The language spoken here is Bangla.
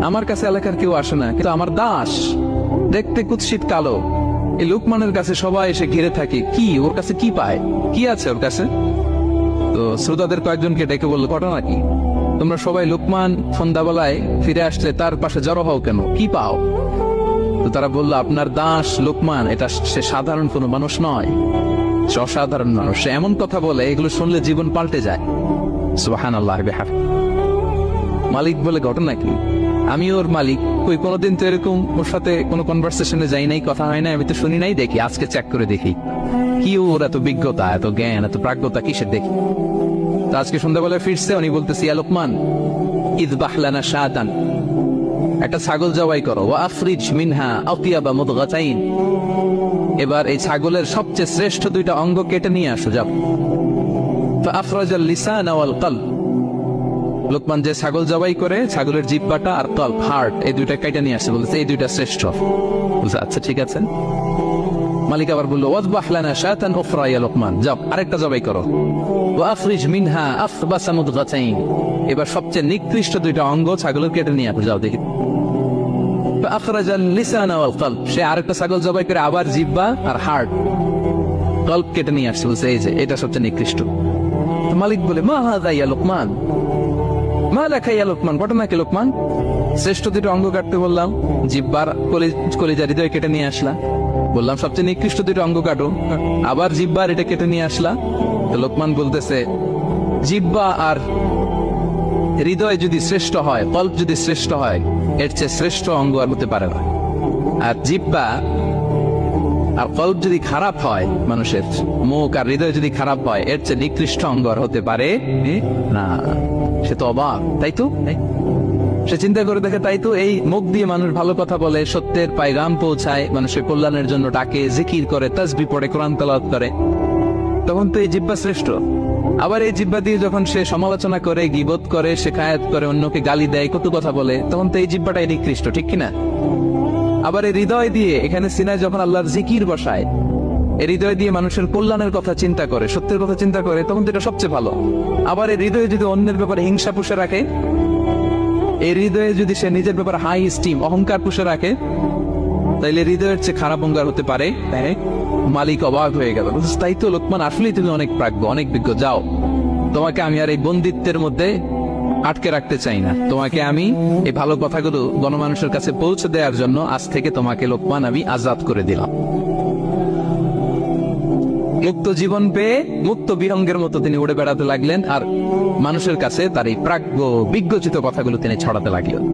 আমার কাছে এলাকার কেউ আসে না, কিন্তু আমার দাস দেখতে কুৎসিত কালো, এই লোকমানের কাছে সবাই এসে ঘিরে থাকে। কি ওর কাছে কি পায়, কি আছে ওর কাছে? তো শ্রোতাদের কয়েকজনকে ডেকে বললো, ঘটনা কি? তোমরা সবাই লোকমান সন্ধ্যাবেলায় ফিরে আসলে তার পাশে জড়ো হও কেন, কি পাও? তো তারা বললো, আপনার দাস লোকমান, এটা সে সাধারণ কোনো মানুষ নয়, সে অসাধারণ মানুষ। সে এমন কথা বলে, এগুলো শুনলে জীবন পাল্টে যায়। সুবহানাল্লাহ। মালিক বলে, ঘটনা কি? আমি ওর মালিক, কই কোনোদিন তো এরকম ওর সাথে কোনো কনভারসেশনে যাই নাই, কথা হয় নাই, আমি তো শুনি নাই। দেখি আজকে চেক করে দেখি কি ওর এত বিজ্ঞতা, এত জ্ঞান, এত প্রাজ্ঞতা কিসের দেখি। তো আজকে সন্ধ্যাবেলায় ফিরছে, উনি বলতেছি, ইয়া লোকমান, ইযবাহ লানা শাতান, একটা ছাগল জবাই করো, ওয়া আফরিজ মিনহা আতিয়াবা মুদগাতাইন, এবার এই ছাগলের সবচেয়ে শ্রেষ্ঠ দুইটা অঙ্গ কেটে নিয়ে আসো, যাও। ফাআফরাজাল লিসান ওয়াল কলব, লোকমান যে ছাগল জবাই করে, ছাগলের জিহ্বাটা আর কলব, হার্ট, এই দুইটা কেটে নিয়ে আসে, বলছে এই দুইটা শ্রেষ্ঠ। বলছে আচ্ছা ঠিক আছে। মালিক আবার বললো, ওয়াযবাহ লানা শাতান উখরা ইয়া লোকমান, যাও আরেকটা জবাই করো, ওয়া আফরিজ মিনহা আফবাসা মুদগাতাইন, এবার সবচেয়ে নিকৃষ্ট দুইটা অঙ্গ ছাগলের কেটে নিয়ে আসো, যাও দেখি। ফাআখরাজাল লিসান ওয়াল কলব, সে আরেকটা ছাগল জবাই করে আবার জিহ্বা আর হার্ট, কলব কেটে নিয়ে আসছে, বলছে এই যে এটা সবচেয়ে নিকৃষ্ট। তো মালিক বলে, মা হাযা ইয়া লোকমান, মা লাকা ইয়া লোকমান, ঘটনা কি লোকমান? শ্রেষ্ঠ দুটো অঙ্গ কাটতে বললাম, জিহ্বার কলিজা হৃদয় কেটে নিয়ে আসলা, বললাম সবচেয়ে নিকৃষ্ট দুটো অঙ্গ কাটো, আবার জিহ্বার এটা কেটে নিয়ে আসলা। তো লোকমান বলতেছে, জিহ্বা আর হৃদয় যদি শ্রেষ্ঠ হয়, কল্প যদি শ্রেষ্ঠ হয়, এর চেয়ে শ্রেষ্ঠ অঙ্গ আর হতে পারে না। আর জিহ্বা আর কল্প যদি খারাপ হয়, মানুষের মুখ আর হৃদয় যদি খারাপ হয়, এর চেয়ে নিকৃষ্ট অঙ্গ আর হতে পারে না। সে তো অবাক, তাই তো? সে চিন্তা করে দেখে, তাই তো, এই মুখ দিয়ে মানুষ ভালো কথা বলে, সত্যের পায়গাম পৌঁছায়, মানুষের কল্যাণের জন্য ডাকে, জিকির করে, তাসবিহ পড়ে, কোরআন তেলাওয়াত করে, তখন তো এই জিহ্বা শ্রেষ্ঠ। আবার এই জিহ্বা দিয়ে যখন সে সমালোচনা করে, গীবত করে, শিকায়াত করে, অন্যকে গালি দেয়, কত কথা বলে, তখন তো এই জিহ্বাটাই নিকৃষ্ট, ঠিক কিনা? আবার এই হৃদয় দিয়ে, এখানে সিনায় যখন আল্লাহর জিকির বসায়, এই হৃদয় দিয়ে মানুষের কল্যাণের কথা চিন্তা করে, সত্যের কথা চিন্তা করে, তখন তো এটা সবচেয়ে ভালো। আবার এই হৃদয়ে যদি অন্যের ব্যাপারে হিংসা পুষে রাখে, এই হৃদয়ে যদি সে নিজের ব্যাপারে হাই স্টিম, অহংকার পুষে রাখে, তাইলে হৃদয়ের চেয়ে খারাপ অহংকার হতে পারে? মালিক অবাক হয়ে গেল। তাই তো লোকমান, আসলেই তুমি অনেক প্রাজ্ঞ, অনেক বিজ্ঞ, যাও, তোমাকে আমি আর এই বন্দিত্বের মধ্যে আটকে রাখতে চাই না, তোমাকে আমি এই ভালো কথাগুলো গণমানুষের কাছে পৌঁছে দেওয়ার জন্য আজ থেকে তোমাকে লোকমান আমি আজাদ করে দিলাম। মুক্ত জীবন পেয়ে মুক্ত বিহঙ্গের মতো তিনি উড়ে বেড়াতে লাগলেন, আর মানুষের কাছে তার এই প্রাজ্ঞ বিজ্ঞচিত কথাগুলো তিনি ছড়াতে লাগলেন।